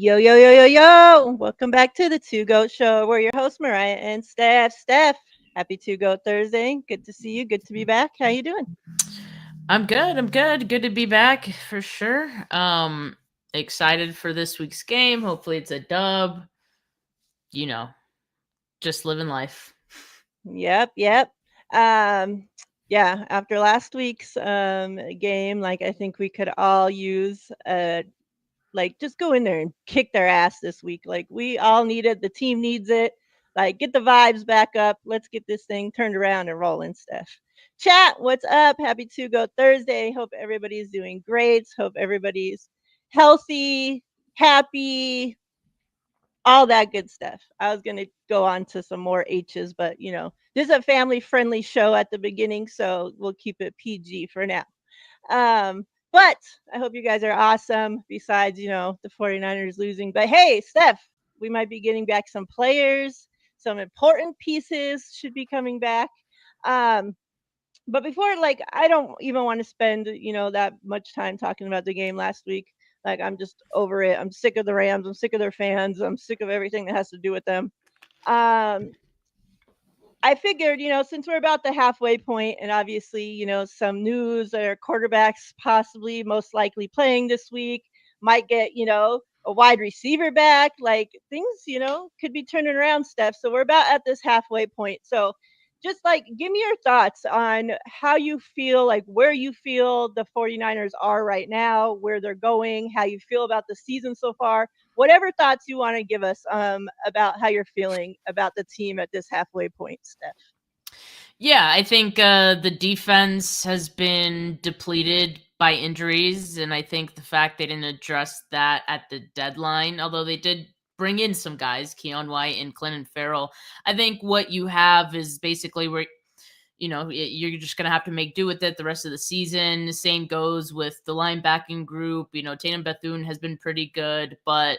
Yo, yo, yo, yo, yo. Welcome back to the Two Goat Show. We're your hosts, Mariah and Steph. Steph, happy Two Goat Thursday. Good to see you. Good to be back. How you doing? I'm good. I'm good. Good to be back for sure. Excited for this week's game. Hopefully it's a dub. You know, just living life. Yep. Um, yeah, after last week's game, like I think we could all use like just go in there and kick their ass this week. Like we all need it. The team needs it. Like get the vibes back up. Let's get this thing turned around and rolling, Steph. Chat, what's up? Happy to go Thursday. Hope everybody's doing great. Hope everybody's healthy, happy, all that good stuff. I was going to go on to some more H's, but this is a family friendly show at the beginning, so we'll keep it PG for now. But I hope you guys are awesome, besides, the 49ers losing. But hey, Steph, we might be getting back some players, some important pieces should be coming back. But before, like, I don't even want to spend, that much time talking about the game last week. Like, I'm just over it. I'm sick of the Rams. I'm sick of their fans. I'm sick of everything that has to do with them. Um, I figured, since we're about the halfway point and obviously, some news or quarterbacks possibly most likely playing this week might get, a wide receiver back, like things, could be turning around, Steph. So we're about at this halfway point. So just like give me your thoughts on how you feel, like where you feel the 49ers are right now, where they're going, how you feel about the season so far, whatever thoughts you want to give us about how you're feeling about the team at this halfway point, Steph. Yeah, I think the defense has been depleted by injuries, and I think the fact they didn't address that at the deadline, although they did bring in some guys, Keon White and Clinton Farrell. I think what you have is basically where you're just going to have to make do with it the rest of the season. The same goes with the linebacking group. Tatum Bethune has been pretty good, but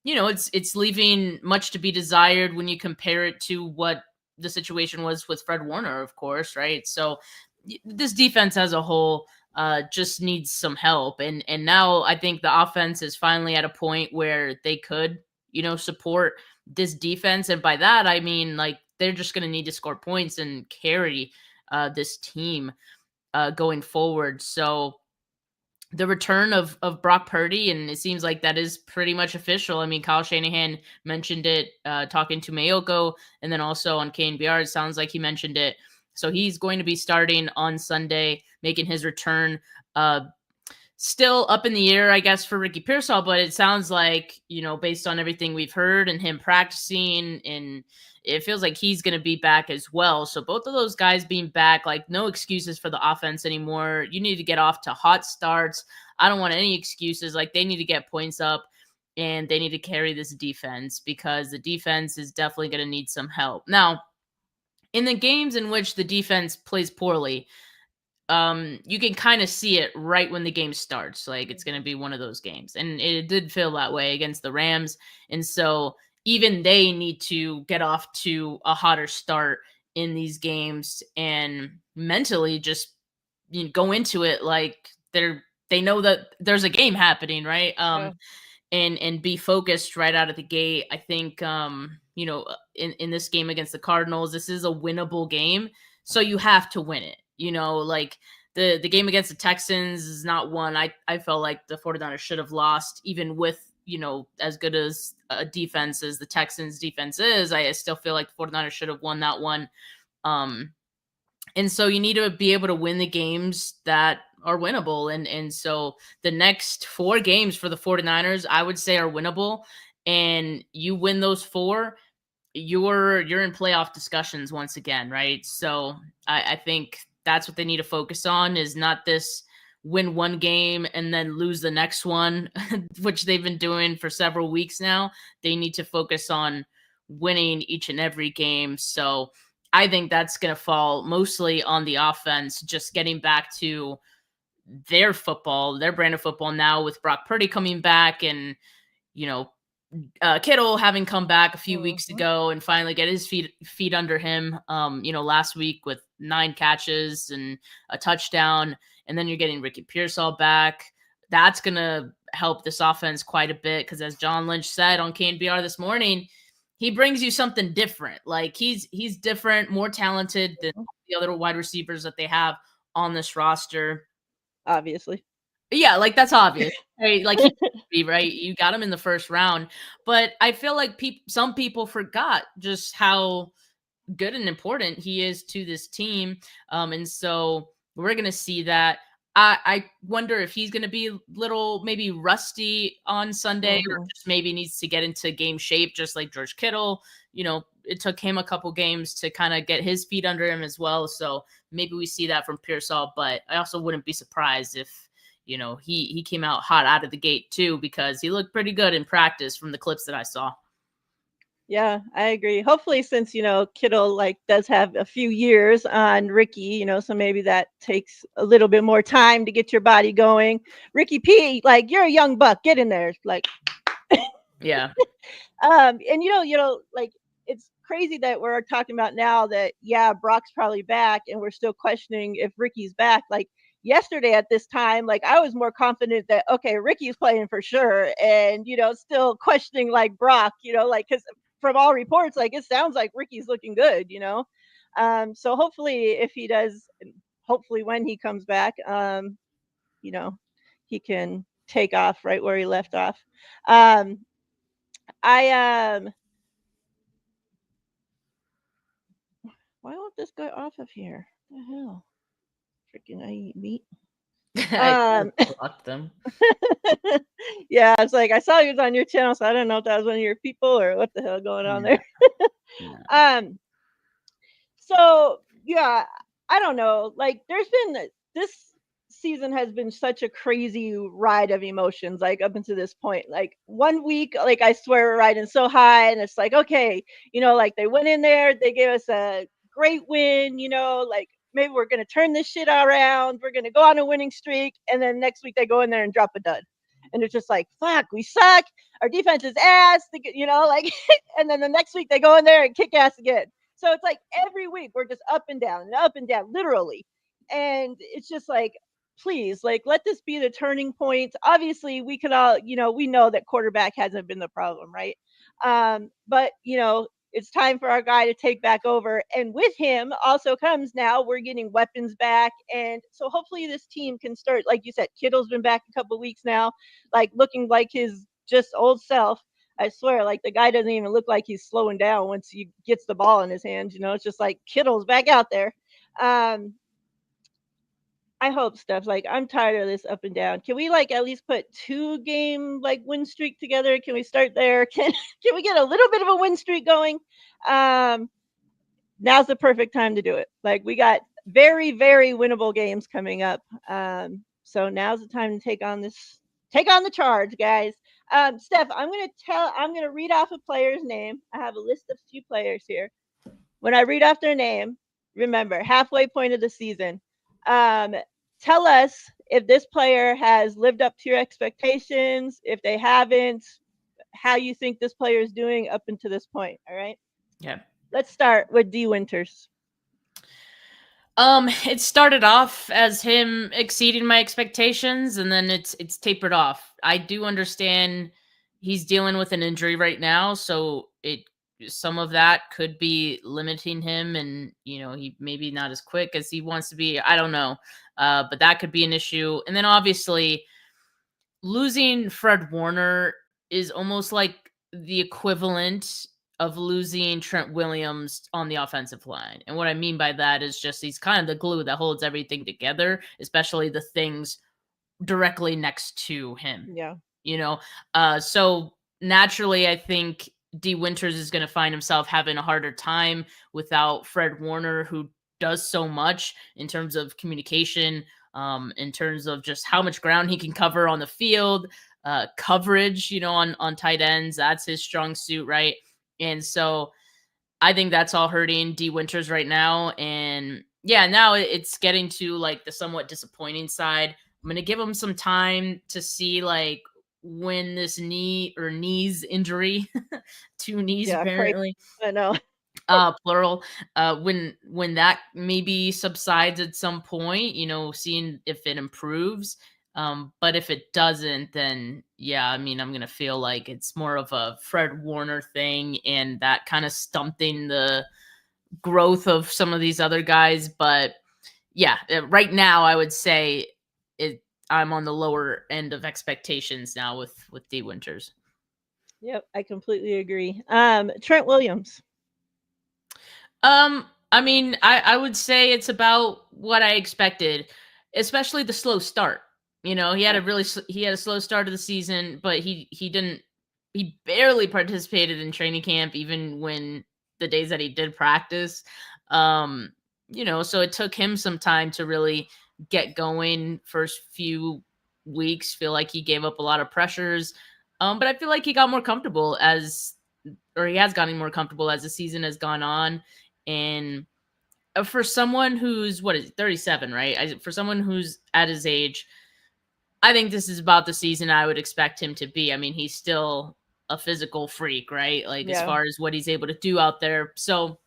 it's leaving much to be desired when you compare it to what the situation was with Fred Warner, of course, right? So this defense as a whole just needs some help. And now I think the offense is finally at a point where they could, support this defense. And by that, I mean, like, they're just going to need to score points and carry this team going forward. So the return of Brock Purdy, and it seems like that is pretty much official. I mean, Kyle Shanahan mentioned it talking to Mayoko, and then also on KNBR, it sounds like he mentioned it. So he's going to be starting on Sunday, making his return. Still up in the air, I guess, for Ricky Pearsall, but it sounds like, based on everything we've heard and him practicing, and it feels like he's going to be back as well. So both of those guys being back, like, no excuses for the offense anymore. You need to get off to hot starts. I don't want any excuses. Like, they need to get points up and they need to carry this defense, because the defense is definitely going to need some help. Now, in the games in which the defense plays poorly, you can kind of see it right when the game starts. Like, it's going to be one of those games. And it did feel that way against the Rams. And so even they need to get off to a hotter start in these games and mentally just go into it like they know that there's a game happening, right? And be focused right out of the gate. I think in this game against the Cardinals, this is a winnable game, so you have to win it. Like the game against the Texans is not one I felt like the 49ers should have lost, even with as good as a defense as the Texans defense is. I still feel like the 49ers should have won that one. And so you need to be able to win the games that are winnable. And so the next 4 games for the 49ers, I would say, are winnable. And you win those 4, you're in playoff discussions once again, right? So I think that's what they need to focus on, is not this win one game and then lose the next one, which they've been doing for several weeks now. They need to focus on winning each and every game. So I think that's going to fall mostly on the offense, just getting back to their football, their brand of football now, with Brock Purdy coming back and, Kittle having come back a few weeks ago and finally get his feet under him, last week with 9 catches and a touchdown. And then you're getting Ricky Pearsall back. That's going to help this offense quite a bit because, as John Lynch said on KNBR this morning, he brings you something different. Like he's different, more talented than the other wide receivers that they have on this roster. Obviously. Yeah, like that's obvious. Right? Like he right. You got him in the first round, but I feel like some people forgot just how good and important he is to this team. And so we're gonna see that. I wonder if he's gonna be a little maybe rusty on Sunday, or Mhm. just maybe needs to get into game shape, just like George Kittle. It took him a couple games to kind of get his feet under him as well. So maybe we see that from Pearsall, but I also wouldn't be surprised if he came out of the gate too, because he looked pretty good in practice from the clips that I saw. Yeah, I agree. Hopefully, since Kittle does have a few years on Ricky, so maybe that takes a little bit more time to get your body going. Ricky P, you're a young buck, get in there, Yeah. And it's crazy that we're talking about now that Brock's probably back, and we're still questioning if Ricky's back. Yesterday at this time, I was more confident that okay, Ricky's playing for sure, and still questioning Brock, because from all reports, it sounds like Ricky's looking good, so hopefully if he does, hopefully when he comes back, you know, he can take off right where he left off. Um, I why won't this go off of here? What the hell? Freaking I eat meat. I Um blocked them. yeah, it's I saw he was on your channel, so I don't know if that was one of your people or what the hell going on No, there. no. um so yeah, I don't know. There's been this season has been such a crazy ride of emotions, up until this point. One week, I swear we're riding so high, and it's okay, they went in there, they gave us a great win, maybe we're gonna turn this shit around, we're gonna go on a winning streak, and then next week they go in there and drop a dud. And it's just fuck, we suck. Our defense is ass, and then the next week they go in there and kick ass again. So it's every week we're just up and down, literally. And it's just please, let this be the turning point. Obviously, we could all, we know that quarterback hasn't been the problem, right? But it's time for our guy to take back over. And with him also comes now we're getting weapons back. And so hopefully this team can start, like you said, Kittle's been back a couple weeks now, looking like his just old self. I swear, the guy doesn't even look like he's slowing down once he gets the ball in his hands. It's just Kittle's back out there. Um, I hope Steph's I'm tired of this up and down. Can we at least put 2-game win streak together? Can we start there? Can we get a little bit of a win streak going? Um, Now's the perfect time to do it. We got very, very winnable games coming up. So now's the time to take on the charge, guys. Steph, I'm gonna read off a player's name. I have a list of few players here. When I read off their name, remember, halfway point of the season. Um, Tell us if this player has lived up to your expectations. If they haven't, how you think this player is doing up until this point. All right. Yeah. Let's start with D Winters. It started off as him exceeding my expectations, and then it's tapered off. I do understand he's dealing with an injury right now, so some of that could be limiting him, and he maybe not as quick as he wants to be. I don't know, but that could be an issue. And then obviously losing Fred Warner is almost like the equivalent of losing Trent Williams on the offensive line. And what I mean by that is just he's kind of the glue that holds everything together, especially the things directly next to him. Yeah. So naturally I think D Winters is going to find himself having a harder time without Fred Warner, who does so much in terms of communication, in terms of just how much ground he can cover on the field, coverage, on tight ends. That's his strong suit, right? And so I think that's all hurting D Winters right now. And yeah, now it's getting to the somewhat disappointing side. I'm going to give him some time to see when this knees injury, two knees Yeah. Crazy. apparently, I know. plural, when that maybe subsides at some point, seeing if it improves. But if it doesn't, then yeah, I mean, I'm going to feel like it's more of a Fred Warner thing and that kind of stunting the growth of some of these other guys. But yeah, right now I would say it. I'm on the lower end of expectations now with D Winters. Yep, I completely agree. Trent Williams. I mean, I would say it's about what I expected, especially the slow start. You know, he had Yeah. a he had a slow start of the season, but he didn't he barely participated in training camp even when the days that he did practice. Um, you know, so it took him some time to really get going. First few weeks, feel like he gave up a lot of pressures. But I feel like he got more comfortable or he has gotten more comfortable as the season has gone on. And for someone who's what is it, 37, right? For someone who's at his age, I think this is about the season I would expect him to be. I mean, he's still a physical freak, right? Like as Yeah. far as what he's able to do out there. So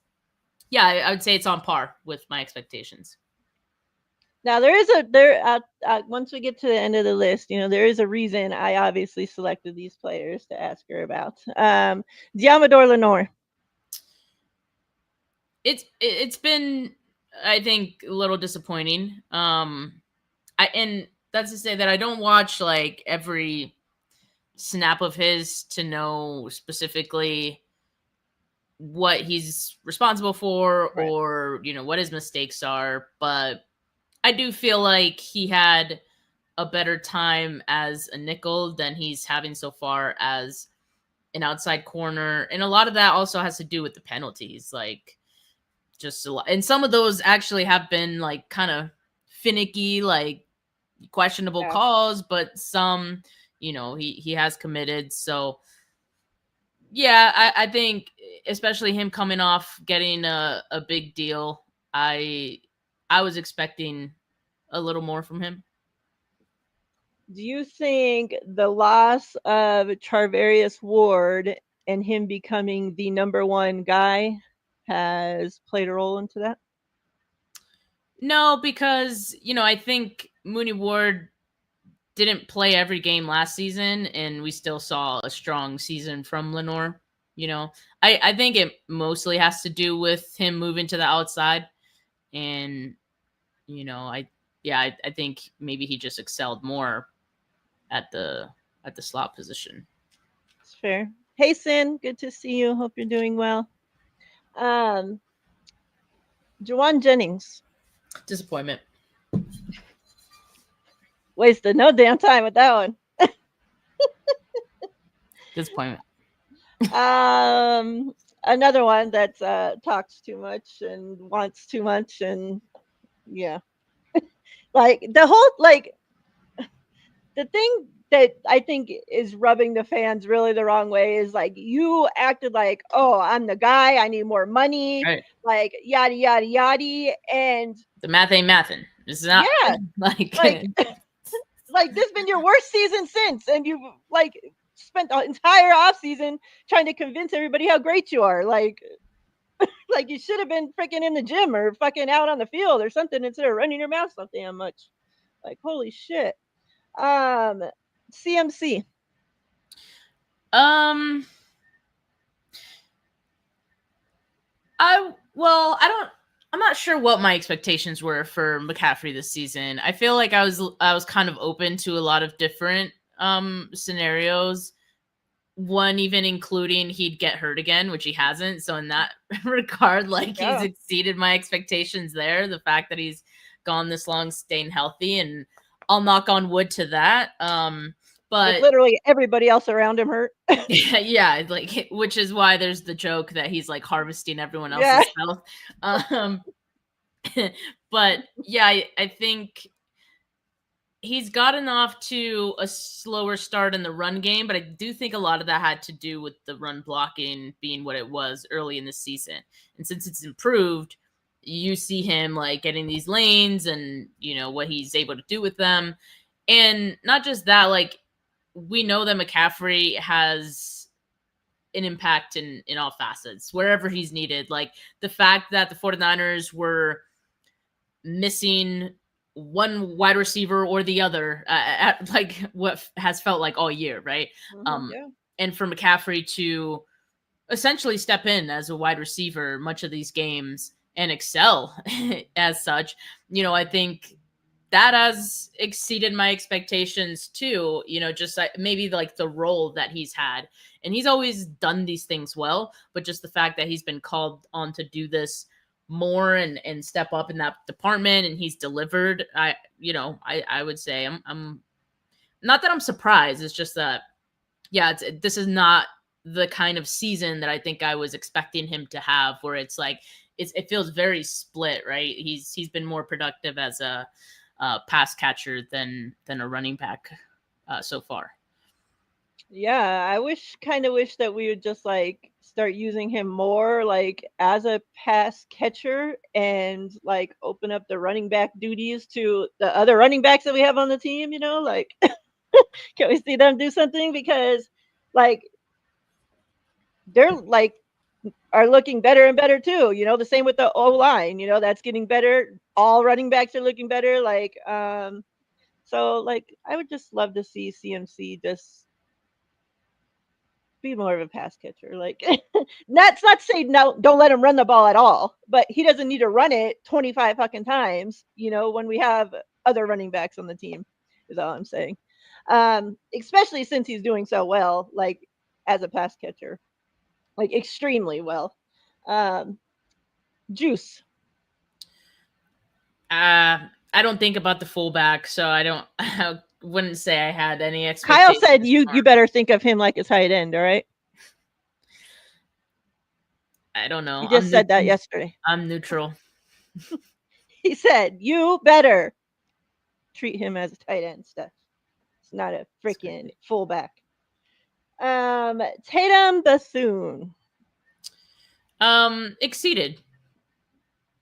yeah, I would say it's on par with my expectations. Now there is a there once we get to the end of the list, there is a reason I obviously selected these players to ask her about. Diamador Lenore. It's been, I think, a little disappointing. And that's to say that I don't watch like every snap of his to know specifically what he's responsible for Right. or what his mistakes are, but I do feel like he had a better time as a nickel than he's having so far as an outside corner, and a lot of that also has to do with the penalties, like just a lot, and some of those actually have been like kind of finicky, like questionable Yeah. calls, but some he has committed. So yeah, I think especially him coming off getting a big deal, I I was expecting a little more from him. Do you think the loss of Charvarius Ward and him becoming the number one guy has played a role into that? No, because I think Mooney Ward didn't play every game last season, and we still saw a strong season from Lenore. I think it mostly has to do with him moving to the outside, and I think maybe he just excelled more at the slot position. It's fair. Hey, Sin, good to see you. Hope you're doing well. Um, Jawan Jennings Disappointment. wasted no damn time with that one. Disappointment. Another one that talks too much and wants too much, and yeah, like the thing that I think is rubbing the fans really the wrong way is like you acted like, oh, I'm the guy, I need more money, Right. like yada yada yada, and The math ain't mathin'. It's not yeah, like like like this been your worst season since, and you like spent the entire off season trying to convince everybody how great you are, like you should have been freaking in the gym or fucking out on the field or something instead of running your mouth so damn much. Like holy shit. Um, CMC. um I don't. I'm not sure what my expectations were for McCaffrey this season. I feel like I was kind of open to a lot of different scenarios. One even including he'd get hurt again, which he hasn't. So in that regard, like he's Yeah. exceeded my expectations there. The fact that he's gone this long staying healthy, and I'll knock on wood to that. With But literally everybody else around him hurt. yeah, like which is why there's the joke that he's like harvesting everyone Yeah. else's health. Um, but yeah, I think he's gotten off to a slower start in the run game, but I do think a lot of that had to do with the run blocking being what it was early in the season. And since it's improved, you see him like getting these lanes and what he's able to do with them. And not just that, like we know that McCaffrey has an impact in all facets wherever he's needed. Like the fact that the 49ers were missing one wide receiver or the other, at like what has felt like all year, right? Um, Yeah. and for McCaffrey to essentially step in as a wide receiver much of these games and excel as such, I think that has exceeded my expectations too. Just like maybe like the role that he's had, and he's always done these things well, but just the fact that he's been called on to do this more and step up in that department, and he's delivered. I would say I'm not that I'm surprised. It's just that, yeah, this is not the kind of season that I think I was expecting him to have, where it's like it feels very split, right? He's been more productive as a pass catcher than a running back so far. Yeah, I kind of wish that we would just like start using him more like as a pass catcher and like open up the running back duties to the other running backs that we have on the team, like can we see them do something because like they're like are looking better and better too, the same with the O line, that's getting better. All running backs are looking better so like I would just love to see CMC just be more of a pass catcher. Like that's not to say no, don't let him run the ball at all, but he doesn't need to run it 25 fucking times, when we have other running backs on the team, is all I'm saying. Especially since he's doing so well, like as a pass catcher, like extremely well. Um, Juice. I don't think about the fullback, so I don't. I wouldn't say I had any Kyle expectations said for you him. better think of him like a tight end, all right? I don't know. He just said that yesterday. I'm neutral. He said you better treat him as a tight end stuff. It's not a It's freaking crazy. fullback. Tatum Bethune. Exceeded.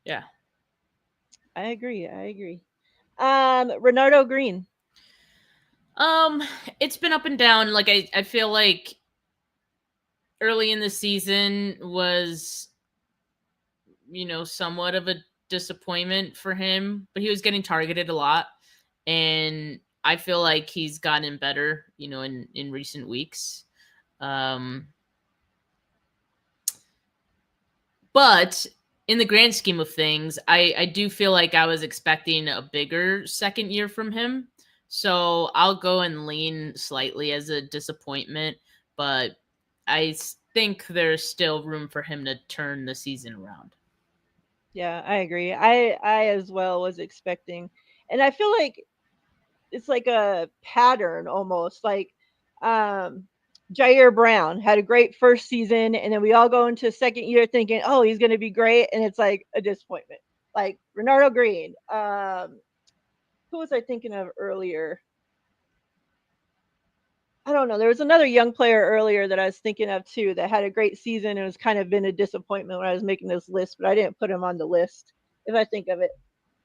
Yeah. I agree. I agree. Renardo Green. Um, it's been up and down. Like I feel like early in the season was, somewhat of a disappointment for him, but he was getting targeted a lot, and I feel like he's gotten better, in recent weeks. Um, but in the grand scheme of things, I do feel like I was expecting a bigger second year from him. So I'll go and lean slightly as a disappointment, but I think there's still room for him to turn the season around. Yeah, I agree. I as well was expecting, and I feel like it's like a pattern almost. Like, um, Jair Brown had a great first season, and then we all go into second year thinking, oh, he's going to be great, and it's like a disappointment. Like Renardo Green. Who was I thinking of earlier? I don't know. There was another young player earlier that I was thinking of too that had a great season and was kind of been a disappointment when I was making this list, but I didn't put him on the list. If I think of it,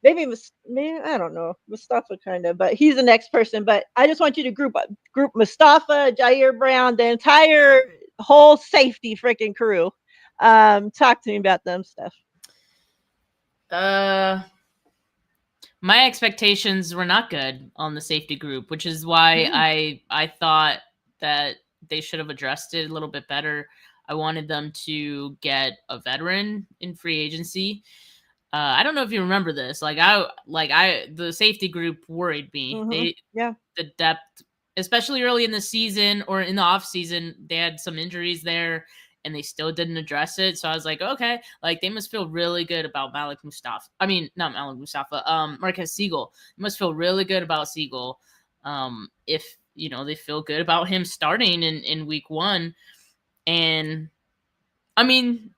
maybe I don't know Mustafa kind of, but he's the next person. But I just want you to group Mustafa, Jair Brown, the entire whole safety freaking crew. Talk to me about them stuff. Uh, my expectations were not good on the safety group, which is why Mm-hmm. I thought that they should have addressed it a little bit better. I wanted them to get a veteran in free agency. I don't know if you remember this. The safety group worried me. Mm-hmm. Yeah. The depth, especially early in the season or in the off season, they had some injuries there, and they still didn't address it. So I was like, okay, like they must feel really good about Malik Mustafa. I mean, not Malik Mustafa. Marquez Siegel. They must feel really good about Siegel. If they feel good about him starting in week one, and I mean,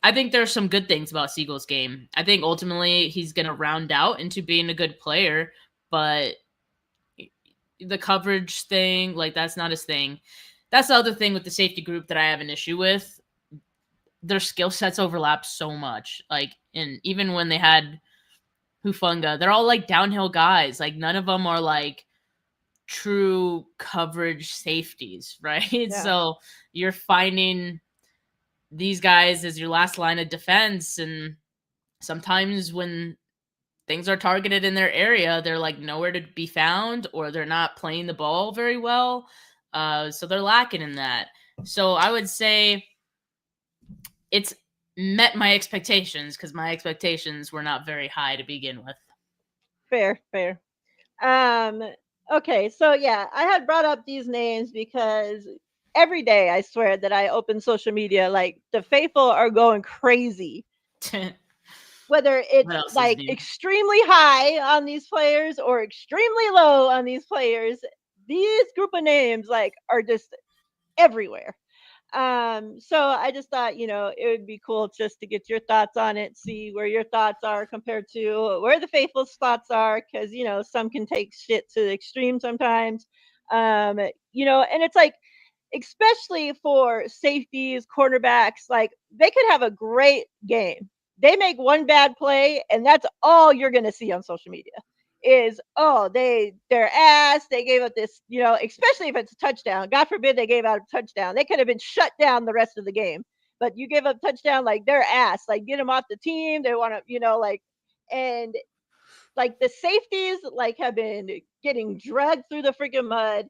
I think there's some good things about Siegel's game. I think ultimately he's going to round out into being a good player, but the coverage thing, like that's not his thing. That's the other thing with the safety group that I have an issue with. Their skill sets overlap so much. Like, and even when they had Hufunga, they're all like downhill guys. Like, none of them are like true coverage safeties, right? Yeah. So you're finding these guys as your last line of defense, and sometimes when things are targeted in their area, they're like nowhere to be found, or they're not playing the ball very well. So they're lacking in that. So I would say it's met my expectations, because my expectations were not very high to begin with. Fair, fair. Um, okay, so yeah, I had brought up these names because every day I swear that I open social media, like the faithful are going crazy. Whether What it's else is like new? extremely high on these players or extremely low on these players, these group of names like are just everywhere. So I just thought, it would be cool just to get your thoughts on it, see where your thoughts are compared to where the faithful's thoughts are, because some can take shit to the extreme sometimes. And it's like, especially for safeties, cornerbacks, like they could have a great game. They make one bad play, and that's all you're gonna see on social media is, oh, their ass, they gave up this, especially if it's a touchdown. God forbid they gave out a touchdown. They could have been shut down the rest of the game. But you give up touchdown, like their ass, like get them off the team. They want to, and like the safeties like have been getting dragged through the freaking mud.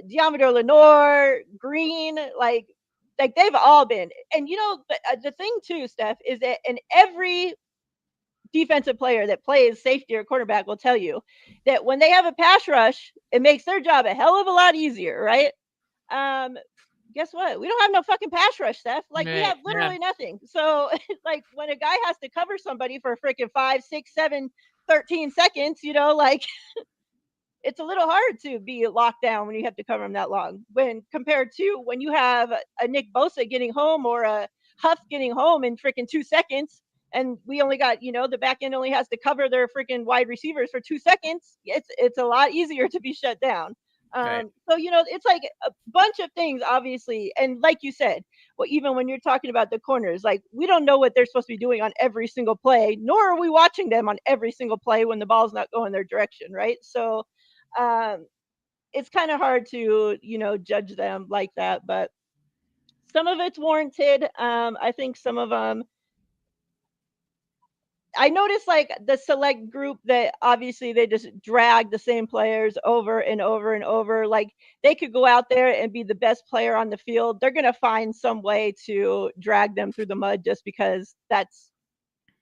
Diameter Lenore, Green, like they've all been. And the thing too, Steph, is that in every defensive player that plays safety or quarterback will tell you that when they have a pass rush, it makes their job a hell of a lot easier, right? Um, Guess what? We don't have no fucking pass rush, Steph. Like we Right. have Yeah. literally nothing. So like when a guy has to cover somebody for freaking 5, 6, 7, 13 seconds, like it's a little hard to be locked down when you have to cover them that long. When compared to when you have a Nick Bosa getting home or a Huff getting home in freaking 2 seconds, and we only got the back end only has to cover their freaking wide receivers for 2 seconds. It's a lot easier to be shut down. Right. So it's like a bunch of things, obviously, and like you said, well, even when you're talking about the corners, like we don't know what they're supposed to be doing on every single play, nor are we watching them on every single play when the ball's not going their direction, right? So um, it's kind of hard to judge them like that, but some of it's warranted. I think some of them. I noticed like the select group that obviously they just drag the same players over and over and over. Like they could go out there and be the best player on the field. They're gonna find some way to drag them through the mud just because that's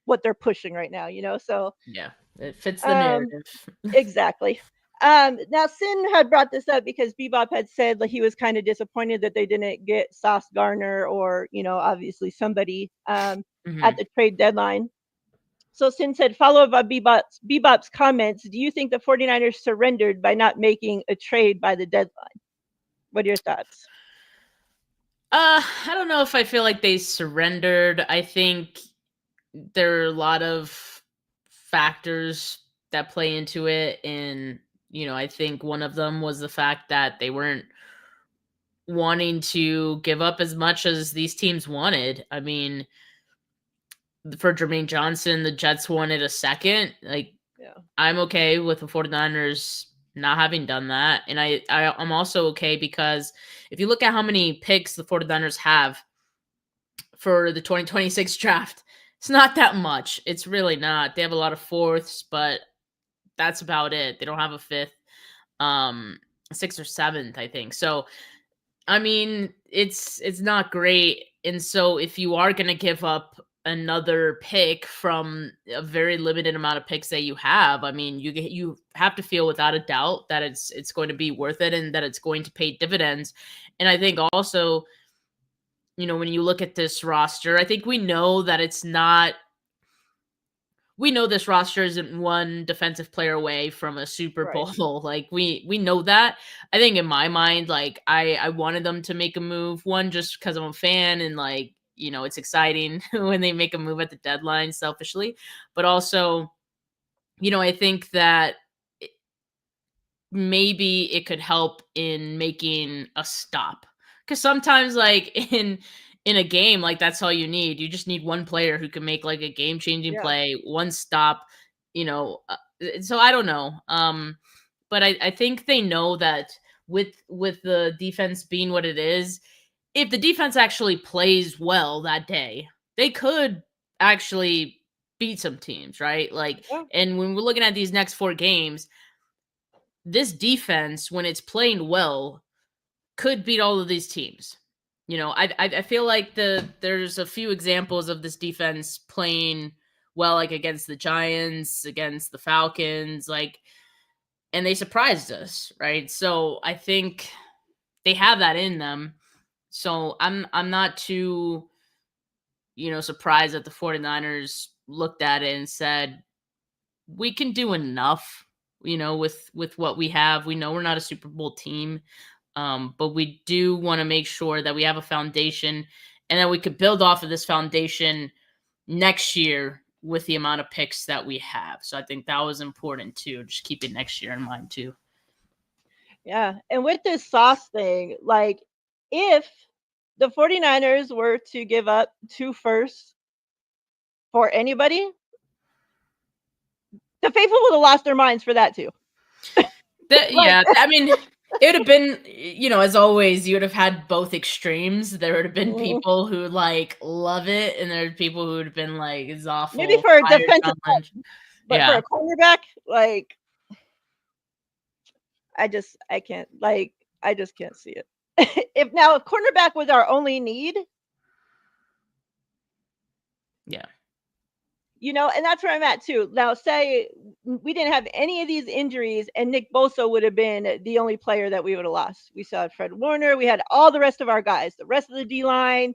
what they're pushing right now. So Yeah. It fits the um, narrative. exactly. Now Sin had brought this up because Bebop had said like he was kind of disappointed that they didn't get Sauce Garner or obviously somebody at Hmm. the trade deadline. So Sin said, follow up on Bebop's comments. Do you think the 49ers surrendered by not making a trade by the deadline? What are your thoughts? I don't know if I feel like they surrendered. I think there are a lot of factors that play into it, and I think one of them was the fact that they weren't wanting to give up as much as these teams wanted. I mean, for Jermaine Johnson, the Jets wanted a second. Like, Yeah. I'm okay with the 49ers not having done that. And I'm also okay because if you look at how many picks the 49ers have for the 2026 draft, it's not that much. It's really not. They have a lot of fourths, but that's about it. They don't have a fifth, um, sixth or seventh, I think. So I mean, it's not great. And so if you are going to give up another pick from a very limited amount of picks that you have, I mean, you have to feel without a doubt that it's going to be worth it and that it's going to pay dividends. And I think also, when you look at this roster, I think we know that it's not we know this roster isn't one defensive player away from a Super Right. Bowl. Like we know that. I think in my mind, like I wanted them to make a move. One, just because I'm a fan and like it's exciting when they make a move at the deadline. Selfishly, but also I think that maybe it could help in making a stop, because sometimes like in a game, like that's all you need. You just need one player who can make like a game changing Yeah. play, one stop. So I don't know, but I think they know that with the defense being what it is, if the defense actually plays well that day, they could actually beat some teams, right? Like, Yeah. and when we're looking at these next 4 games, this defense, when it's playing well, could beat all of these teams. I feel like there's a few examples of this defense playing well, like against the Giants, against the Falcons, like, and they surprised us, right? So I think they have that in them. So I'm not too, surprised that the 49ers looked at it and said, we can do enough, with what we have. We know we're not a Super Bowl team. But we do want to make sure that we have a foundation and that we could build off of this foundation next year with the amount of picks that we have. So I think that was important too. Just keep it next year in mind too. Yeah. And with this Sauce thing, like if the 49ers were to give up 2 firsts for anybody, the faithful would have lost their minds for that too. Yeah, I mean, it would have been, as always, you would have had both extremes. There would have been people who like love it, and there are people who would have been like, "It's awful." Maybe for a defensive John Lynch. but for Yeah, a cornerback, like I can't, like I just can't see it. If cornerback was our only need, yeah, and that's where I'm at too. Now, say we didn't have any of these injuries and Nick Bosa would have been the only player that we would have lost. We still had Fred Warner. We had all the rest of our guys, the rest of the D line,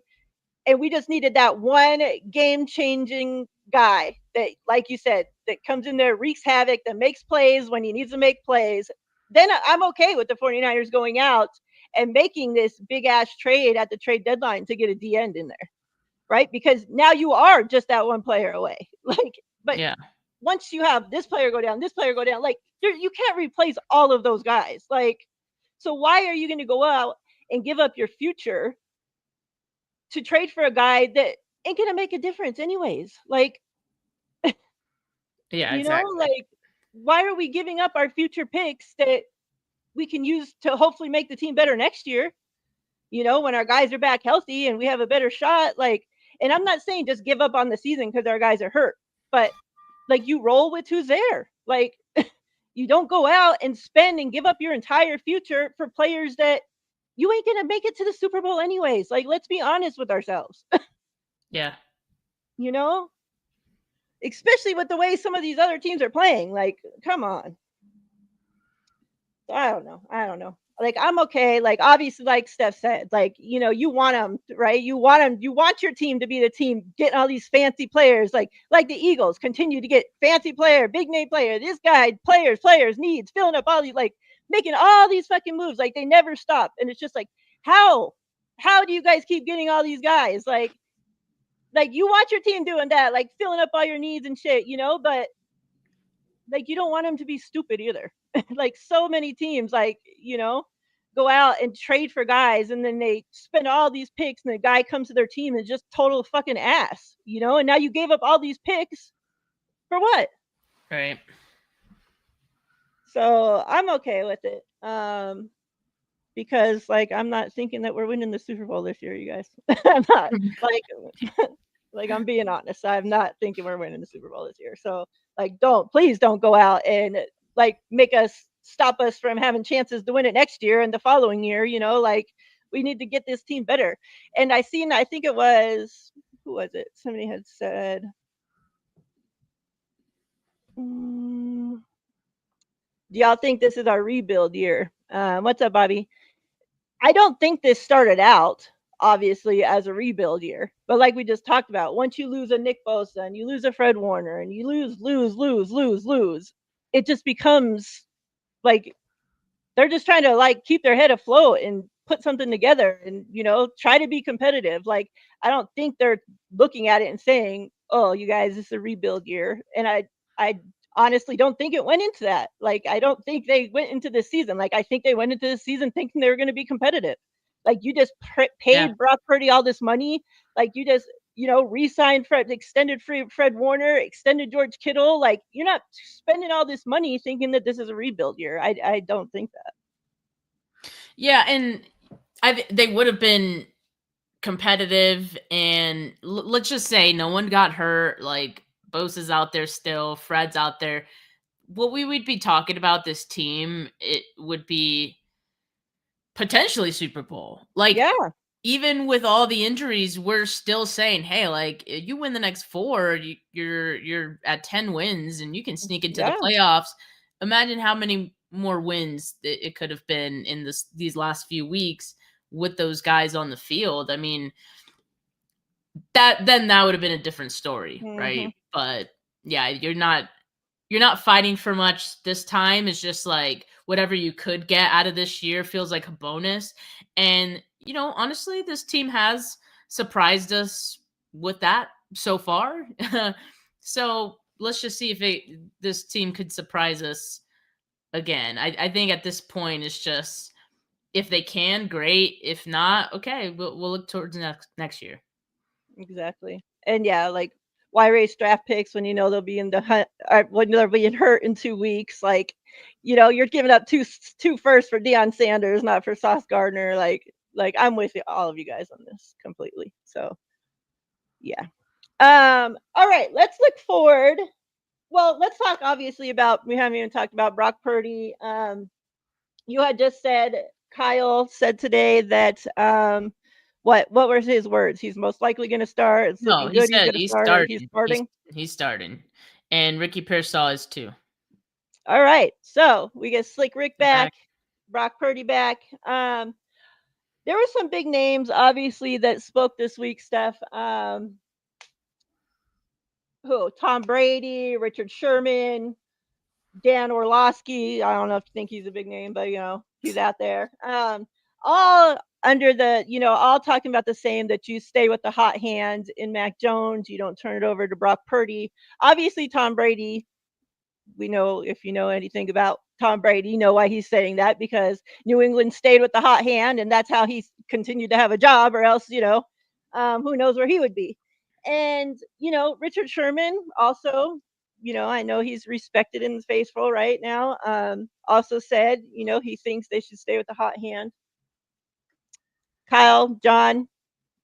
and we just needed that one game-changing guy that, like you said, that comes in there, wreaks havoc, that makes plays when he needs to make plays. Then I'm okay with the 49ers going out and making this big-ass trade at the trade deadline to get a D end in there, right? Because now you are just that one player away. But yeah, once you have this player go down, like you can't replace all of those guys. Like, so why are you going to go out and give up your future to trade for a guy that ain't going to make a difference anyways? Like, yeah, exactly. like, why are we giving up our future picks that we can use to hopefully make the team better next year? When our guys are back healthy and we have a better shot, like, and I'm not saying just give up on the season because our guys are hurt, but like you roll with who's there. Like, you don't go out and spend and give up your entire future for players that you ain't going to make it to the Super Bowl anyways. Like, let's be honest with ourselves. Yeah, you know, especially with the way some of these other teams are playing. Like, come on. I don't know. Like, I'm okay. Like, obviously, like Steph said, like, you want them, right? You want your team to be the team getting all these fancy players, like the Eagles continue to get fancy player, big name player, this guy, players, needs, filling up all these, like, making all these fucking moves. Like, they never stop. And it's just like, how do you guys keep getting all these guys? Like, you want your team doing that, like filling up all your needs and shit, but like you don't want them to be stupid either. Like so many teams, like, go out and trade for guys and then they spend all these picks and the guy comes to their team and just total fucking ass, and now you gave up all these picks for what? right. So I'm okay with it. Because like I'm not thinking that we're winning the Super Bowl this year, you guys. I'm not like I'm being honest. I'm not thinking we're winning the Super Bowl this year. So like please don't go out and like stop us from having chances to win it next year and the following year, like we need to get this team better. And I think it was, who was it? Somebody had said do y'all think this is our rebuild year? What's up, Bobby? I don't think this started out obviously as a rebuild year, but like we just talked about, once you lose a Nick Bosa and you lose a Fred Warner and you lose, it just becomes like they're just trying to like keep their head afloat and put something together and try to be competitive. Like, I don't think they're looking at it and saying, oh, you guys, this is a rebuild year. And I honestly don't think it went into that. Like, I don't think they went into this season. Like, I think they went into the season thinking they were going to be competitive. Like, you just paid Brock Purdy all this money. Like, you just re-signed extended free Fred Warner, extended George Kittle. Like, you're not spending all this money thinking that this is a rebuild year. I don't think that. Yeah, and they would have been competitive, and let's just say no one got hurt. Like, Bosa's out there still, Fred's out there. What we would be talking about this team, it would be potentially Super Bowl. Like, Yeah, even with all the injuries, we're still saying, "Hey, like you win the next four, you're at 10 wins, and you can sneak into the yeah. playoffs." Imagine how many more wins it could have been in these last few weeks with those guys on the field. I mean, that would have been a different story, right? Mhm. But yeah, you're not fighting for much this time. It's just like whatever you could get out of this year feels like a bonus. And, honestly, this team has surprised us with that so far. So let's just see if this team could surprise us again. I think at this point it's just if they can, great. If not, okay, we'll look towards next year. Exactly. And yeah, like why raise draft picks when you know they'll be in the hunt or when they're being hurt in 2 weeks? Like, you're giving up two firsts for Deion Sanders, not for Sauce Gardner. Like I'm with all of you guys on this completely. So yeah. All right, let's look forward. Well, let's talk obviously about we haven't even talked about Brock Purdy. You had just said Kyle said today that what were his words? He's most likely going to start. It's No, looking he good. He's said going to he's start. Or he's starting. He's starting. he's starting, and Ricky Pearsall is too. All right. So we get Slick Rick They're back, back. Brock Purdy back. There were some big names, obviously, that spoke this week. Steph. Who? Tom Brady, Richard Sherman, Dan Orlovsky. I don't know if you think he's a big name, but he's out there. All under the, all talking about the same that you stay with the hot hand in Mac Jones. You don't turn it over to Brock Purdy. Obviously, Tom Brady. We know if you know anything about Tom Brady, you know why he's saying that because New England stayed with the hot hand, and that's how he continued to have a job. Or else, who knows where he would be. And Richard Sherman also, I know he's respected in the faithful right now. Also said, he thinks they should stay with the hot hand. Kyle, John,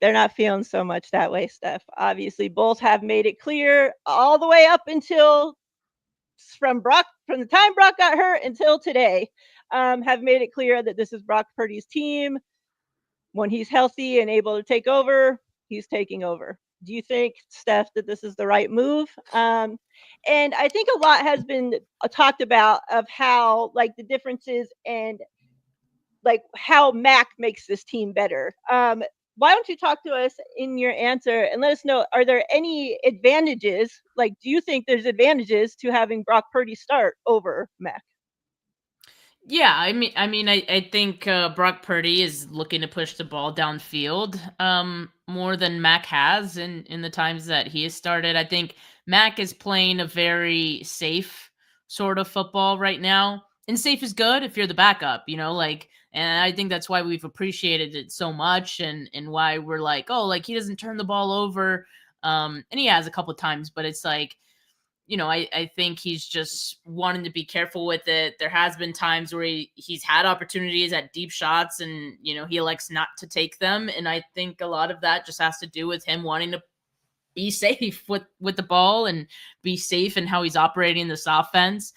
they're not feeling so much that way, Steph. Obviously, both have made it clear all the way up until from the time Brock got hurt until today, have made it clear that this is Brock Purdy's team. When he's healthy and able to take over, he's taking over. Do you think, Steph, that this is the right move? And I think a lot has been talked about of how like the differences and like how Mac makes this team better. Why don't you talk to us in your answer and let us know, are there any advantages? Like, do you think there's advantages to having Brock Purdy start over Mac? Yeah, I think Brock Purdy is looking to push the ball downfield more than Mac has in the times that he has started. I think Mac is playing a very safe sort of football right now, and safe is good if you're the backup, like. And I think that's why we've appreciated it so much, and why we're like, oh, like he doesn't turn the ball over, and he has a couple times, but it's like I think he's just wanting to be careful with it. There has been times where he's had opportunities at deep shots and, he elects not to take them. And I think a lot of that just has to do with him wanting to be safe with the ball and be safe in how he's operating this offense,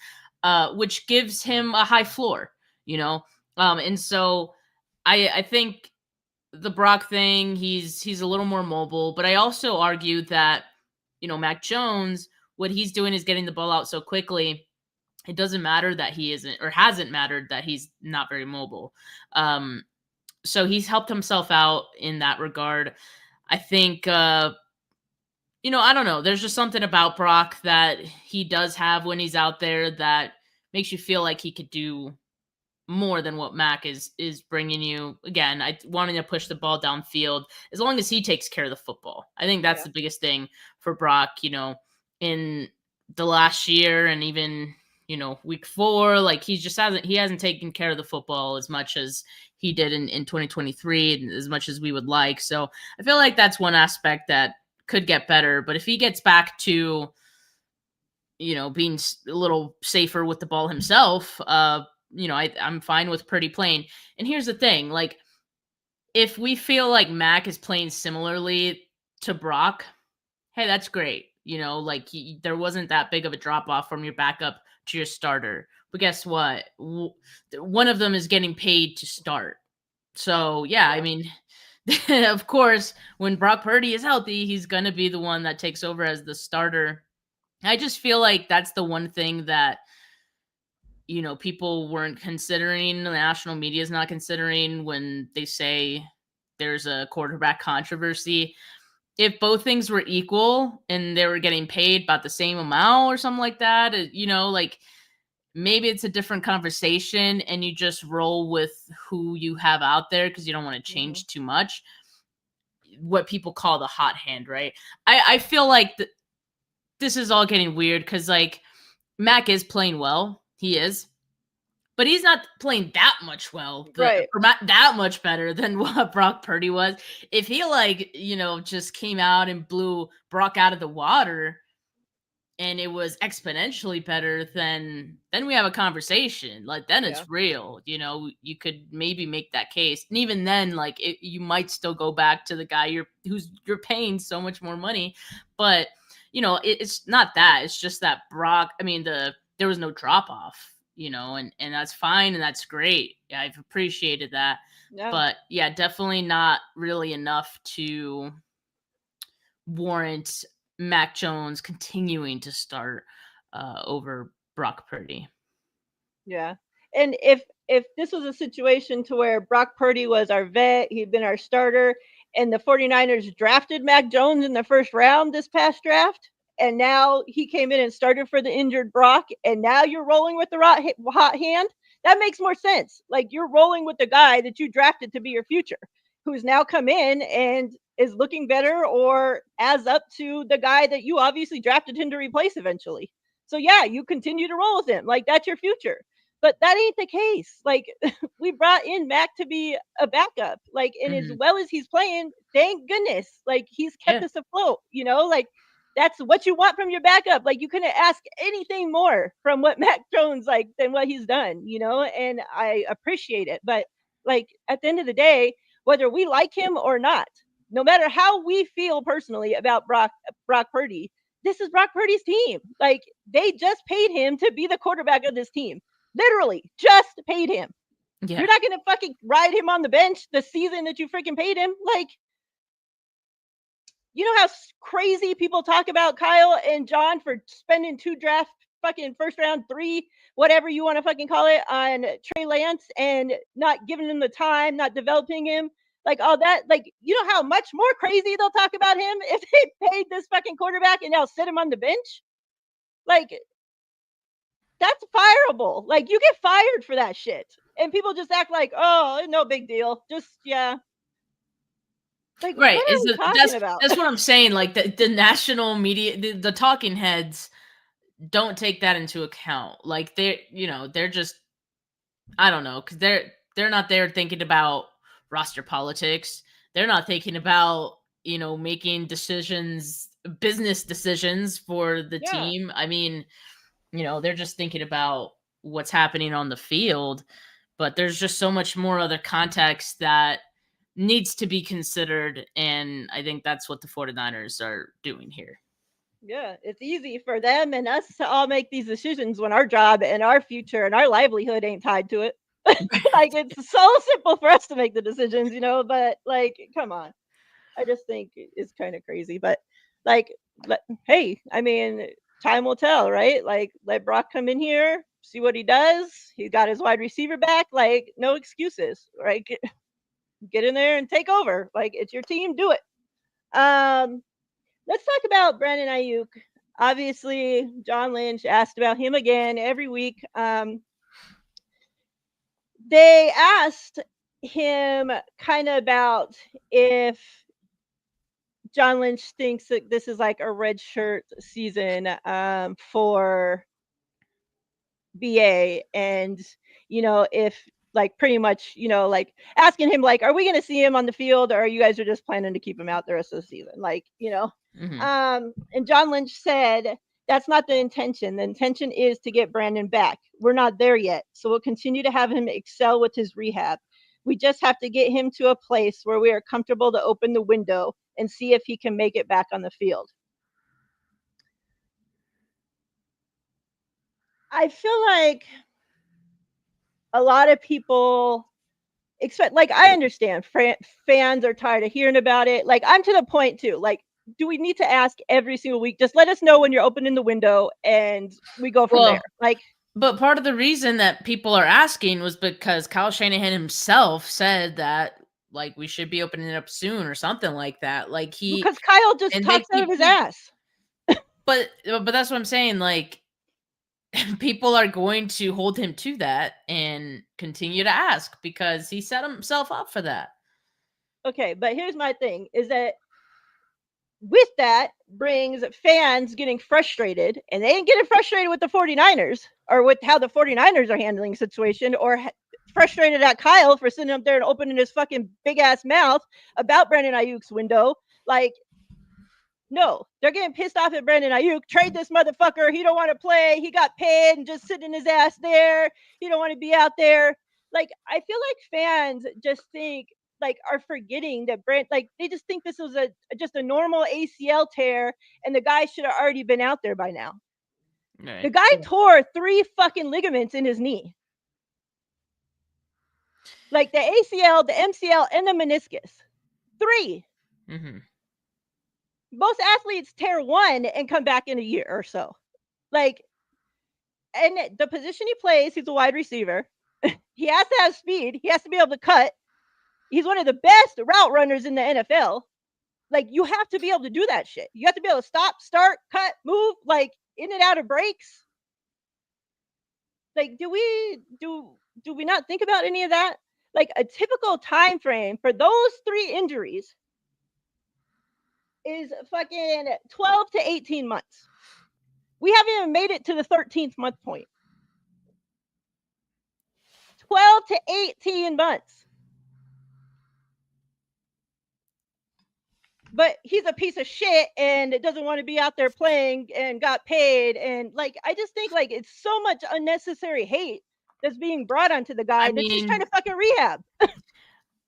which gives him a high floor, and so I think the Brock thing, he's a little more mobile, but I also argue that, Mac Jones, what he's doing is getting the ball out so quickly. It doesn't matter that he isn't or hasn't mattered that he's not very mobile. So he's helped himself out in that regard. I think, I don't know. There's just something about Brock that he does have when he's out there that makes you feel like he could do more than what Mac is bringing you. Again, I wanting to push the ball downfield as long as he takes care of the football. I think that's Yeah. the biggest thing for Brock. In the last year and even week 4, like he hasn't taken care of the football as much as he did in 2023 and as much as we would like. So I feel like that's one aspect that could get better. But if he gets back to being a little safer with the ball himself, I'm fine with Purdy playing. And here's the thing, like, if we feel like Mac is playing similarly to Brock, hey, that's great. Like there wasn't that big of a drop off from your backup to your starter. But guess what? One of them is getting paid to start. So, yeah, I Yeah. mean, of course, when Brock Purdy is healthy, he's going to be the one that takes over as the starter. I just feel like that's the one thing that people weren't considering, the national media is not considering when they say there's a quarterback controversy. If both things were equal and they were getting paid about the same amount or something like that, like maybe it's a different conversation and you just roll with who you have out there because you don't want to Hmm. change too much. What people call the hot hand, right? I feel like this is all getting weird because, like, Mac is playing well. He is. But he's not playing that much Right. or not that much better than what Brock Purdy was. If he, like, just came out and blew Brock out of the water and it was exponentially better, then we have a conversation. Like, then Yeah. it's real. You could maybe make that case. And even then, like, you might still go back to the guy you're paying so much more money. But, it's not that. It's just that Brock, I mean, there was no drop off, and that's fine and that's great. Yeah, I've appreciated that. Yeah. But yeah, definitely not really enough to warrant Mac Jones continuing to start over Brock Purdy. Yeah. And if this was a situation to where Brock Purdy was our vet, he'd been our starter, and the 49ers drafted Mac Jones in the first round this past draft, and now he came in and started for the injured Brock, and now you're rolling with the hot hand, that makes more sense. Like, you're rolling with the guy that you drafted to be your future, who's now come in and is looking better or as up to the guy that you obviously drafted him to replace eventually. So yeah, you continue to roll with him. Like, that's your future. But that ain't the case. Like, we brought in Mac to be a backup. Like, and as Hmm. well as he's playing, thank goodness. Like, he's kept Yeah. us afloat, like, that's what you want from your backup. Like, you couldn't ask anything more from what Mac Jones, like, than what he's done, and I appreciate it. But, like, at the end of the day, whether we like him or not, no matter how we feel personally about Brock Purdy, this is Brock Purdy's team. Like, they just paid him to be the quarterback of this team. Literally, just paid him. Yeah. You're not going to fucking ride him on the bench the season that you freaking paid him. Like, you know how crazy people talk about Kyle and John for spending 2 draft fucking first round 3, whatever you want to fucking call it, on Trey Lance and not giving him the time, not developing him, like all that. Like, you know how much more crazy they'll talk about him if they paid this fucking quarterback and they'll sit him on the bench? Like, that's fireable. Like, you get fired for that shit. And people just act like, oh, no big deal. Just, yeah. Like, Right. what are we talking about? That's what I'm saying. Like the national media, the talking heads don't take that into account. Like they're just, I don't know, because they're not there thinking about roster politics. They're not thinking about making business decisions for the Yeah. team. I mean, they're just thinking about what's happening on the field. But there's just so much more other context that needs to be considered. And I think that's what the 49ers are doing here. Yeah. It's easy for them and us to all make these decisions when our job and our future and our livelihood ain't tied to it. Like, it's so simple for us to make the decisions, but, like, come on. I just think it's kind of crazy. But, like, hey, I mean, time will tell, right? Like, let Brock come in here, see what he does. He got his wide receiver back. Like, no excuses, right? Get in there and take over. Like, it's your team, do it. Let's talk about Brandon Ayuk. Obviously, John Lynch asked about him again every week. They asked him kind of about if John Lynch thinks that this is like a red shirt season for BA, and if, like, pretty much, like, asking him, like, are we going to see him on the field, or you guys are just planning to keep him out the rest of the season, like, Mm-hmm. And John Lynch said that's not the intention. The intention is to get Brandon back. We're not there yet, so we'll continue to have him excel with his rehab. We just have to get him to a place where we are comfortable to open the window and see if he can make it back on the field. I feel like a lot of people expect, like, I understand fans are tired of hearing about it. Like, I'm to the point too. Like, do we need to ask every single week? Just let us know when you're opening the window and we go from there. Well, Like, but part of the reason that people are asking was because Kyle Shanahan himself said that like we should be opening it up soon or something like that. Like he because Kyle just and they talks out of keep his ass. but that's what I'm saying. Like people are going to hold him to that and continue to ask because he set himself up for that. Okay, but here's my thing is that with that brings fans getting frustrated, and they ain't getting frustrated with the 49ers or with how the 49ers are handling the situation, or frustrated at Kyle for sitting up there and opening his fucking big ass mouth about Brandon Ayuk's window. Like, no, they're getting pissed off at Brandon Ayuk. Trade this motherfucker. He don't want to play. He got paid and just sitting his ass there. He don't want to be out there. Like, I feel like fans just think, like, are forgetting that like, they just think this was just a normal ACL tear and the guy should have already been out there by now. Right. The guy tore 3 fucking ligaments in his knee. Like the ACL, the MCL, and the meniscus. 3. Mm-hmm. Most athletes tear 1 and come back in a year or so. Like, and the position he plays, he's a wide receiver. He has to have speed. He has to be able to cut. He's one of the best route runners in the NFL. Like, you have to be able to do that shit. You have to be able to stop, start, cut, move, like in and out of breaks. Like, do we not think about any of that? Like, a typical time frame for those 3 injuries is fucking 12 to 18 months. We haven't even made it to the 13th month point. 12 to 18 months. But he's a piece of shit and doesn't want to be out there playing and got paid. And like, I just think like it's so much unnecessary hate that's being brought onto the guy I that's just trying mean, to fucking rehab.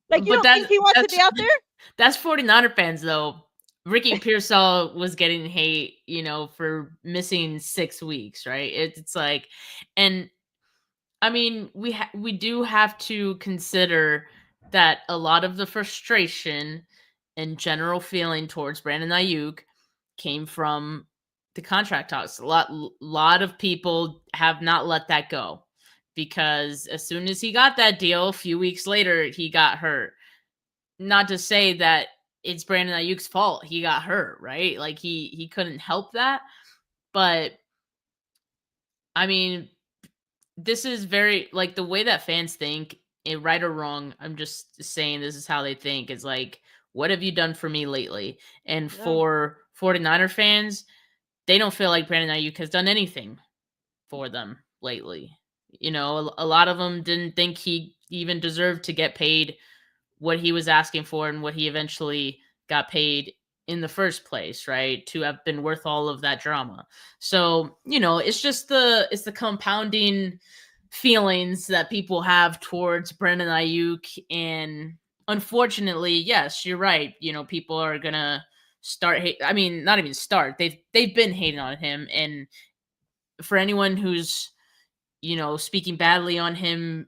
Like, you but don't think he wants to that's be out there? that's 49er fans though. Ricky Pearsall was getting hate, for missing 6 weeks, right? It's like, and I mean, we do have to consider that a lot of the frustration and general feeling towards Brandon Ayuk came from the contract talks. A lot of people have not let that go because as soon as he got that deal, a few weeks later, he got hurt. Not to say that it's Brandon Ayuk's fault he got hurt, right? Like he couldn't help that, but I mean, this is very like the way that fans think, right or wrong. I'm just saying this is how they think. Is like, what have you done for me lately? And Yeah. for 49er fans, they don't feel like Brandon Ayuk has done anything for them lately. A lot of them didn't think he even deserved to get paid what he was asking for and what he eventually got paid in the first place, right? To have been worth all of that drama. So, it's just the compounding feelings that people have towards Brandon Ayuk. And unfortunately, yes, you're right. People are gonna start hate. I mean, not even start. They've been hating on him. And for anyone who's, speaking badly on him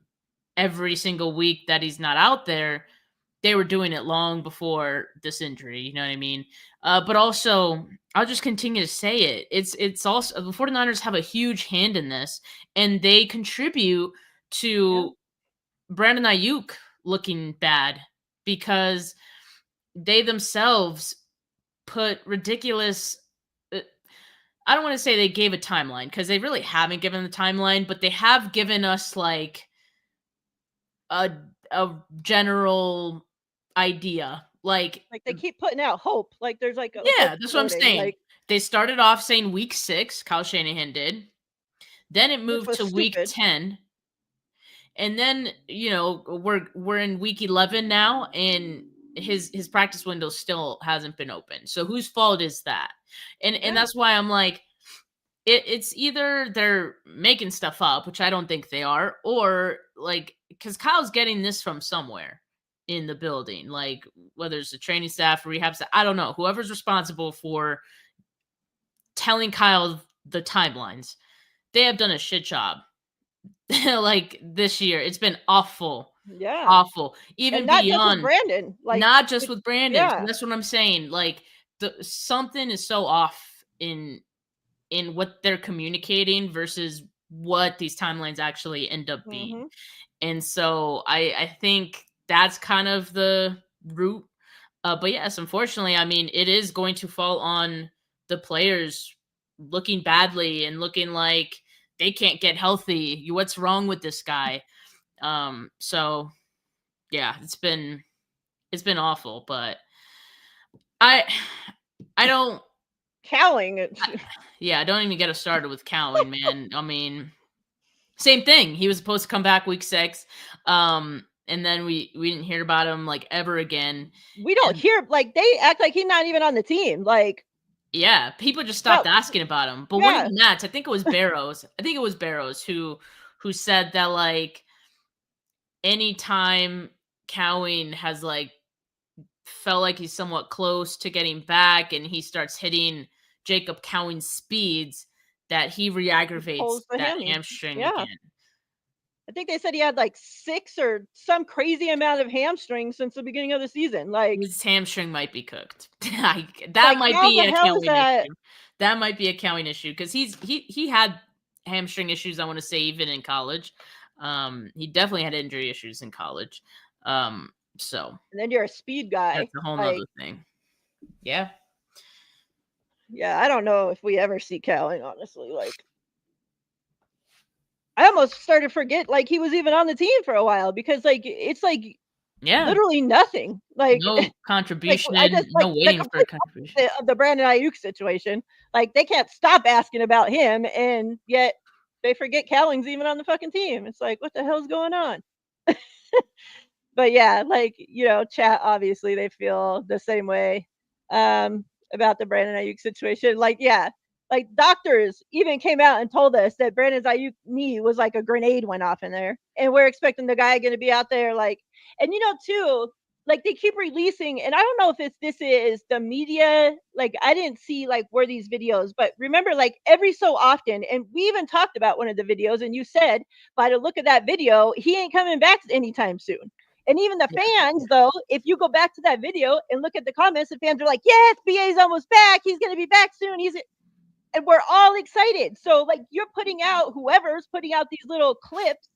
every single week that he's not out there, they were doing it long before this injury. You know what I mean? But also, I'll just continue to say it. It's also the 49ers have a huge hand in this, and they contribute Yeah. to Brandon Ayuk looking bad because they themselves put ridiculous. I don't want to say they gave a timeline because they really haven't given the timeline, but they have given us like a a general idea. Like, Like, they keep putting out hope. Like, there's like a yeah, hope that's what I'm floating, saying. like, They started off saying week 6, Kyle Shanahan did. Then it which moved was to week stupid. 10. And then, we're in week 11 now and his practice window still hasn't been open. So whose fault is that? And Yeah. that's why I'm like it's either they're making stuff up, which I don't think they are, or like because Kyle's getting this from somewhere in the building, like whether it's the training staff, rehab staff, I don't know, whoever's responsible for telling Kyle the timelines. they have done a shit job. Like this year, it's been awful, Yeah. awful. And Even not just with beyond, Brandon. Like not just it, with Brandon. So yeah. that's what I'm saying. Like something is so off in what they're communicating versus what these timelines actually end up being. Mhm. And so I think that's kind of the root. But yes, unfortunately, I mean, it is going to fall on the players looking badly and looking like they can't get healthy. What's wrong with this guy? So yeah, it's been awful, but I I don't Cowling. yeah, I don't even get us started with Cowing, man. I mean, same thing. He was supposed to come back week 6. And then we didn't hear about him like ever again. We don't And hear like they act like he's not even on the team. Like yeah, people just stopped well, asking about him. But one of yeah. the Nats, I think it was Barrows. I think it was Barrows who said that like anytime Cowing has like felt like he's somewhat close to getting back and he starts hitting Jacob Cowing's speeds, that he He re-aggravates pulls the that hammy. hamstring Yeah. again. I think they said he had like 6 or some crazy amount of hamstrings since the beginning of the season. His hamstring might be cooked. It's That like might how be the a hell is Cowing that? issue. That might be a Cowing issue because he had hamstring issues. I want to say even in college, he definitely had injury issues in college. So And then you're a speed that's guy. a whole nother Like, thing. Yeah, yeah, I don't know if we ever see Cowling, honestly. Like, I almost started to forget like he was even on the team for a while because like it's like yeah. literally nothing. Like No like I contribution. just No like the waiting for a complete contribution. opposite of the Brandon Ayuk situation. Like they can't stop asking about him, and yet they forget Cowling's even on the fucking team. It's like what the hell's going on? But yeah, like chat obviously they feel the same way about the Brandon Ayuk situation. Like yeah, like doctors even came out and told us that Brandon's Ayuk knee was like a grenade went off in there, and we're expecting the guy going to be out there like, and too. Like they keep releasing, and I don't know if this is the media. Like I didn't see like where these videos, but remember, like every so often, and we even talked about one of the videos, and you said by the look of that video, he ain't coming back anytime soon. And even the Yeah, fans, though, if you go back to that video and look at the comments, the fans are like, "Yes, BA's almost back. He's going to be back soon. He's," and we're all excited. So like, you're putting out whoever's putting out these little clips,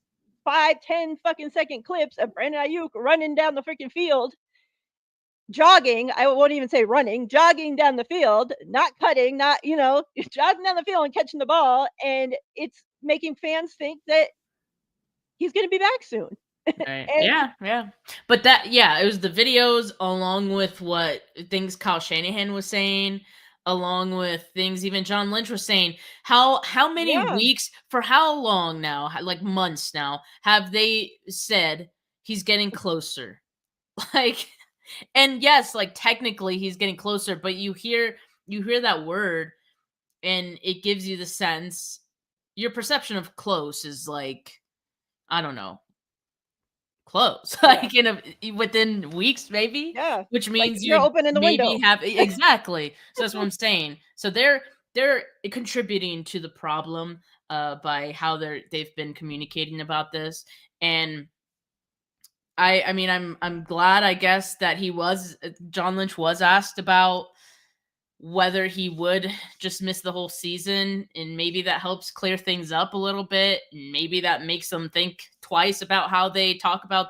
5, 10 fucking second clips of Brandon Ayuk running down the freaking field, jogging. I won't even say running, jogging down the field, not cutting, not jogging down the field and catching the ball, and it's making fans think that he's going to be back soon. right. And Yeah, yeah. But that, yeah, it was the videos along with what things Kyle Shanahan was saying, along with things even John Lynch was saying. How many yeah, weeks, for how long now, like months now, have they said he's getting closer? Like, and yes, like technically he's getting closer, but you hear that word and it gives you the sense, your perception of close is like, I don't know, close, yeah, like within weeks maybe, yeah. which Like means you're you opening the maybe window. have exactly. So that's what I'm saying. So they're contributing to the problem by how they've been communicating about this. And I mean, I'm glad, I guess, that John Lynch was asked about whether he would just miss the whole season, and maybe that helps clear things up a little bit. Maybe that makes them think twice about how they talk about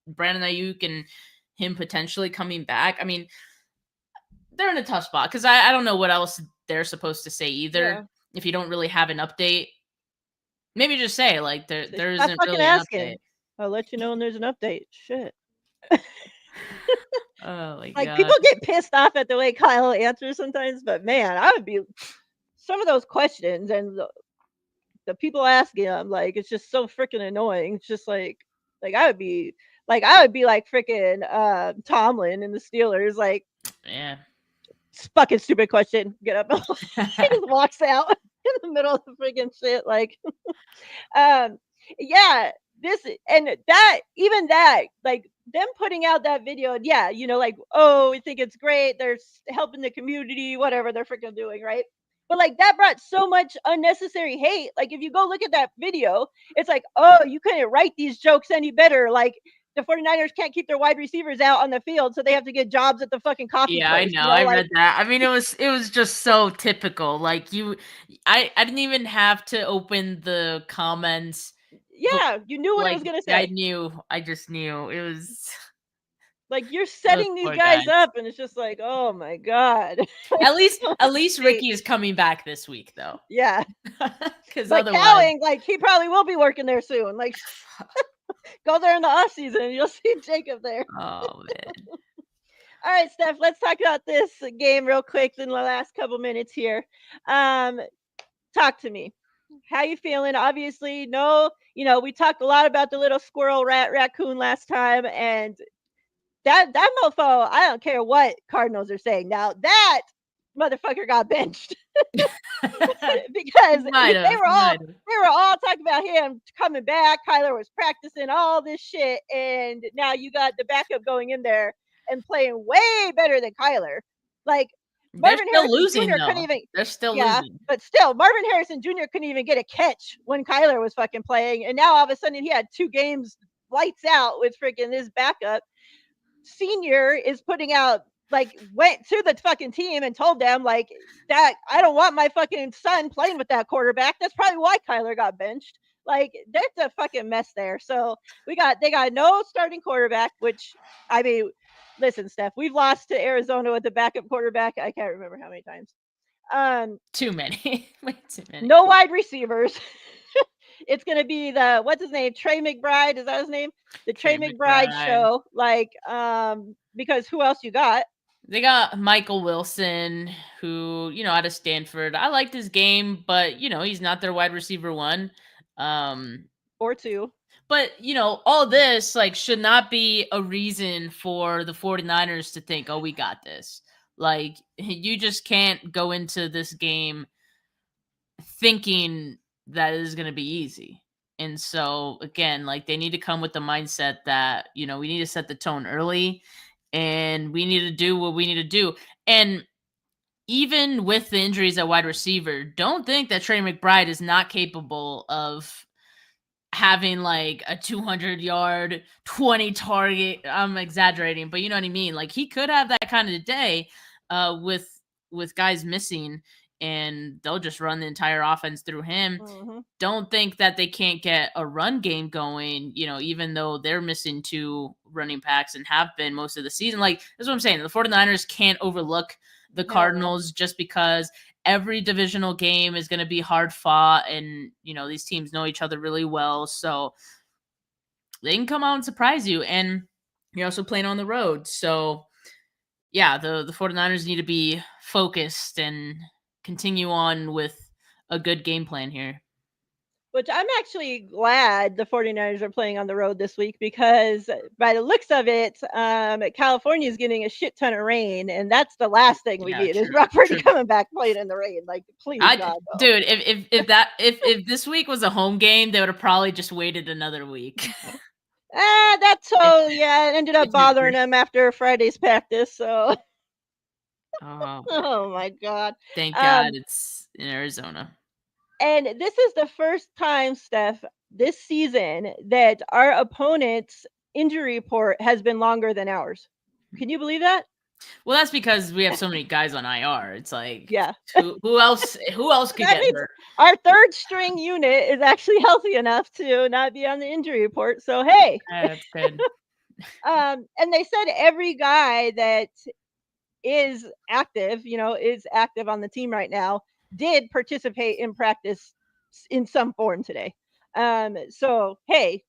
Brandon Ayuk and him potentially coming back. I mean, they're in a tough spot because I don't know what else they're supposed to say either. Yeah. If you don't really have an update, maybe just say like Just there stop isn't fucking really an update. asking. I'll let you know when there's an update. Shit. Oh my Like god. people get pissed off at the way Kyle answers sometimes, but man, I would be some of those questions and the people asking them, like it's just so freaking annoying. It's just like I would be like freaking Tomlin and the Steelers, like Yeah. fucking stupid question. Get up. He just walks out in the middle of the freaking shit. Like um yeah, this and that, even that, like them putting out that video, yeah, like, oh, we think it's great, they're helping the community, whatever they're freaking doing, right? But like that brought so much unnecessary hate. Like if you go look at that video, it's like, oh, you couldn't write these jokes any better. Like the 49ers can't keep their wide receivers out on the field, so they have to get jobs at the fucking coffee Yeah, I place. know. You know, I like read that. I mean, it was just so typical. Like I didn't even have to open the comments, but yeah, you knew what it like was gonna I say. knew, I just knew it was Like you're those setting these poor guys guys. up, and it's just like, oh my god. Like, At least hate. Ricky is coming back this week though, Yeah, because but otherwise, Cowing, like he probably will be working there soon. Like go there in the off season, and you'll see Jacob there. oh man, All right, Steph, let's talk about this game real quick in the last couple minutes here. Um, talk to me. How you feeling? Obviously, no, we talked a lot about the little squirrel rat raccoon last time, and that mofo, I don't care what Cardinals are saying. Now that motherfucker got benched because might have, might have. they were all talking about him coming back. Kyler was practicing all this shit, and now you got the backup going in there and playing way better than Kyler. Like They're Marvin still Harrison losing Jr. couldn't though. even. They're still Yeah, losing. but still, Marvin Harrison Jr. couldn't even get a catch when Kyler was fucking playing, and now all of a sudden he had 2 games lights out with freaking this backup. Senior is putting out, like, went to the fucking team and told them like that I don't want my fucking son playing with that quarterback. That's probably why Kyler got benched. Like that's a fucking mess there. So they got no starting quarterback, which I mean, listen, Steph, we've lost to Arizona with the backup quarterback. I can't remember how many times. Too many. Way too many. No wide receivers. It's gonna be the what's his name? Trey McBride, is that his name? The Trey Trey McBride McBride. show. Like, because who else you got? They got Michael Wilson, who, out of Stanford. I liked his game, but he's not their wide receiver one. Um, Or two. but all this like should not be a reason for the 49ers to think, oh, we got this. Like you just can't go into this game thinking that it is going to be easy. And so again, like they need to come with the mindset that, we need to set the tone early and we need to do what we need to do. And even with the injuries at wide receiver, don't think that Trey McBride is not capable of having like a 200-yard, 20 target. I'm exaggerating, but you know what I mean? Like he could have that kind of day with guys missing and they'll just run the entire offense through him. Mm-hmm. Don't think that they can't get a run game going, even though they're missing 2 running backs and have been most of the season. Like, that's what I'm saying. The 49ers can't overlook the Cardinals just because every divisional game is going to be hard fought and, these teams know each other really well. So they can come out and surprise you. And you're also playing on the road. So, yeah, the 49ers need to be focused and continue on with a good game plan here. Which I'm actually glad the 49ers are playing on the road this week because by the looks of it, California is getting a shit ton of rain, and that's the last thing we need is Brock Purdy coming back playing in the rain. Like, please, God, no. Dude, if this week was a home game, they would have probably just waited another week. That's so yeah. It ended up bothering them after Friday's practice. So, oh my God. Thank God it's in Arizona. And this is the first time, Steph, this season that our opponent's injury report has been longer than ours. Can you believe that? Well, that's because we have so many guys on IR. It's like, yeah. Who else could get hurt? Our third string unit is actually healthy enough to not be on the injury report. So hey, that's good. And they said every guy that is active, is active on the team right now, did participate in practice in some form today. So hey,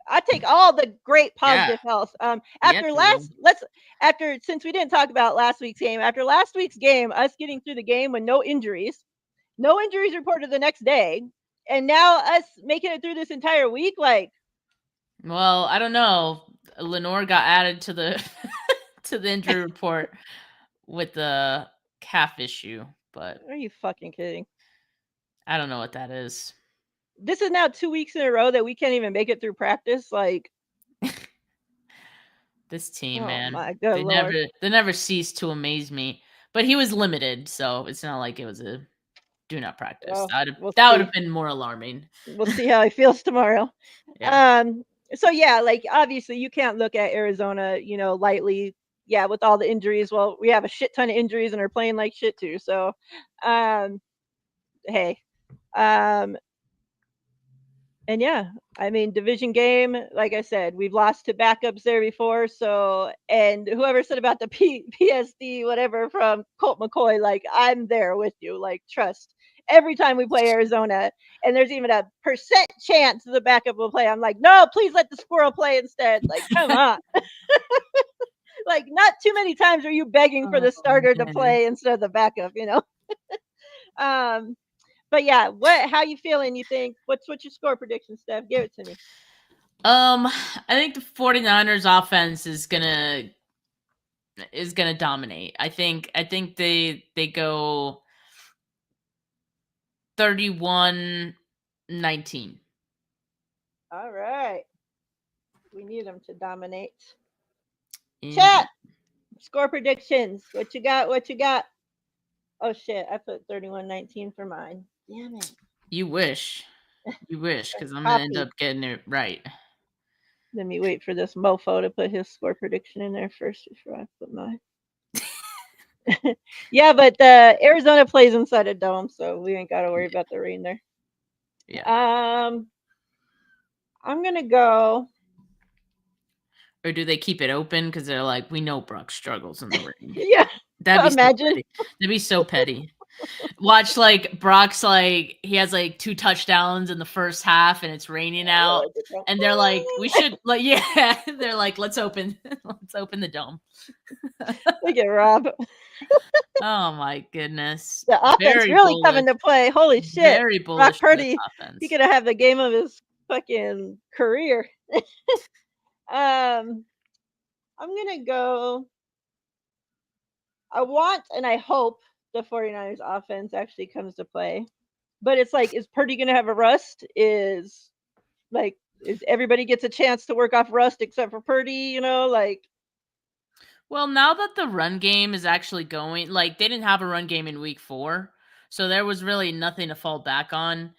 I take all the great positive health. Since we didn't talk about last week's game, after last week's game, us getting through the game with no injuries reported the next day, and now us making it through this entire week, like. Well, I don't know. Lenore got added to the to the injury report with the calf issue, but are you fucking kidding? I don't know what that is. This is now 2 weeks in a row that we can't even make it through practice. Like this team, oh man, my good Lord. they never cease to amaze me. But he was limited, so it's not like it was a do not practice. Well, we'll That would have see. been more alarming. We'll see how he feels tomorrow. Yeah. So yeah, like obviously you can't look at Arizona, lightly. Yeah, with all the injuries. Well, we have a shit ton of injuries and are playing like shit too. So, um, hey, um, and yeah, I mean, division game, like I said, we've lost to backups there before. So, and whoever said about the PSD, whatever from Colt McCoy, like, I'm there with you. Like, trust. Every time we play Arizona, and there's even a percent chance the backup will play, I'm like, no, please let the squirrel play instead. Like, come on. Like, not too many times are you begging for Oh the starter to man. play instead of the backup. Um, but yeah, how you feeling? You think what's your score prediction, Steph? Give it to me. I think the 49ers offense is gonna dominate. I think they go 31-19. All right. We need them to dominate. Chat. Indeed. Score predictions. What you got? What you got? Oh shit, I put 31-19 for mine. Damn it. You wish. You wish, because I'm gonna end Copy. up getting it right. Let me wait for this mofo to put his score prediction in there first before I put mine. Yeah, but Arizona plays inside a dome, so we ain't got to worry about the rain there. Yeah. I'm gonna go. Or do they keep it open because they're like, we know Brock struggles in the rain? Yeah, That'd be so imagine. petty. That'd be so petty. Watch like Brock's like he has like 2 touchdowns in the first half and it's raining out. And they're like, we should like yeah. They're like, let's open the dome. Look at Rob. Oh my goodness. The offense Very really bullish. coming to play. Holy shit. Very Brock bullish for this Purdy, he offense. could have the game of his fucking career. I'm gonna go. I want and I hope the 49ers offense actually comes to play. But it's like, is Purdy gonna have a rust? Is everybody gets a chance to work off rust except for Purdy, like Well, now that the run game is actually going, like they didn't have a run game in week 4, so there was really nothing to fall back on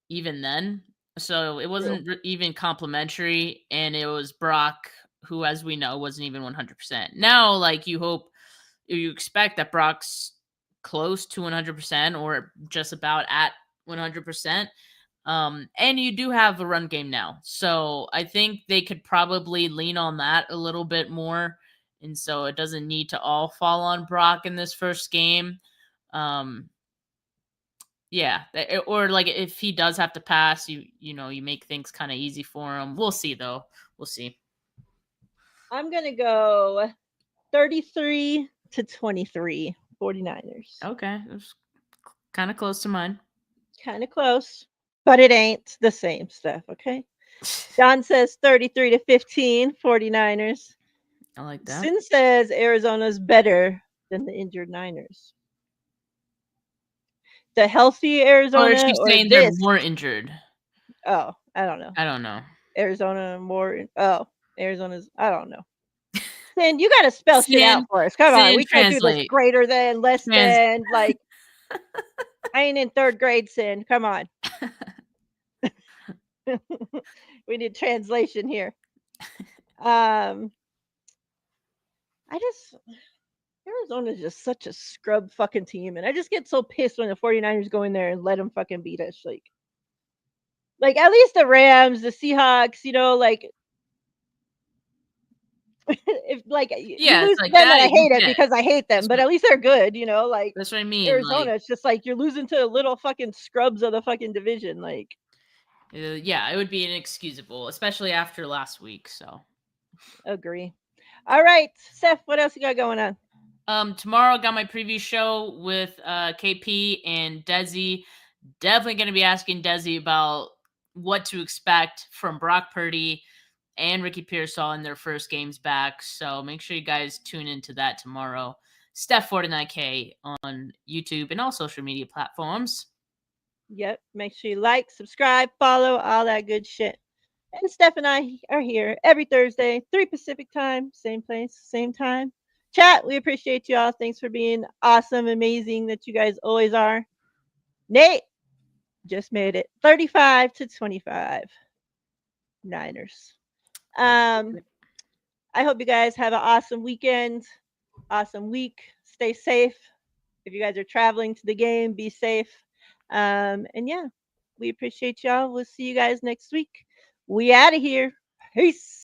even then. So it true. wasn't even complimentary, and it was Brock, who, as we know, wasn't even 100%. Now, like you expect that Brock's close to 100% or just about at 100%. And you do have a run game now. So I think they could probably lean on that a little bit more. And so it doesn't need to all fall on Brock in this first game. Um, yeah, or like if he does have to pass, you make things kind of easy for him. We'll see though. We'll see. I'm gonna go 33-23 49ers. Okay, it's kind of close to mine. Kind of close, but it ain't the same stuff, okay? Don says 33-15 49ers. I like that. Sin says Arizona's better than the injured Niners. The healthy Or is Arizona she or saying they're this? more injured? Oh, I don't know. I don't know. Arizona more. Oh, Arizona's. I don't know. Sin, you got to spell shit out Sin, for us. Come on, Sin, we can't do this translate. greater than, less Trans. than. Like, I ain't in third grade, Sin. Come on. We need translation here. I just Arizona's just such a scrub fucking team, and I just get so pissed when the 49ers go in there and let them fucking beat us. Like at least the Rams, the Seahawks, like if like you Yeah, it's lose to like them and that. I You hate it get it. because I hate them, but at least they're good, like That's what I mean. Like, Arizona, it's just like you're losing to little fucking scrubs of the fucking division. Like, yeah, it would be inexcusable, especially after last week. So, agree. All right, Steph, what else you got going on? tomorrow got my preview show with KP and Desi. Definitely going to be asking Desi about what to expect from Brock Purdy and Ricky Pearsall in their first games back. So make sure you guys tune into that tomorrow. Steph 49K on YouTube and all social media platforms. Yep, make sure you like, subscribe, follow, all that good shit. And Steph and I are here every Thursday, 3 Pacific time, same place, same time. Chat, we appreciate you all. Thanks for being awesome, amazing that you guys always are. Nate just made it 35-25 Niners. Um, I hope you guys have an awesome weekend, awesome week. Stay safe. If you guys are traveling to the game, be safe. And yeah, we appreciate y'all. We'll see you guys next week. We out of here. Peace.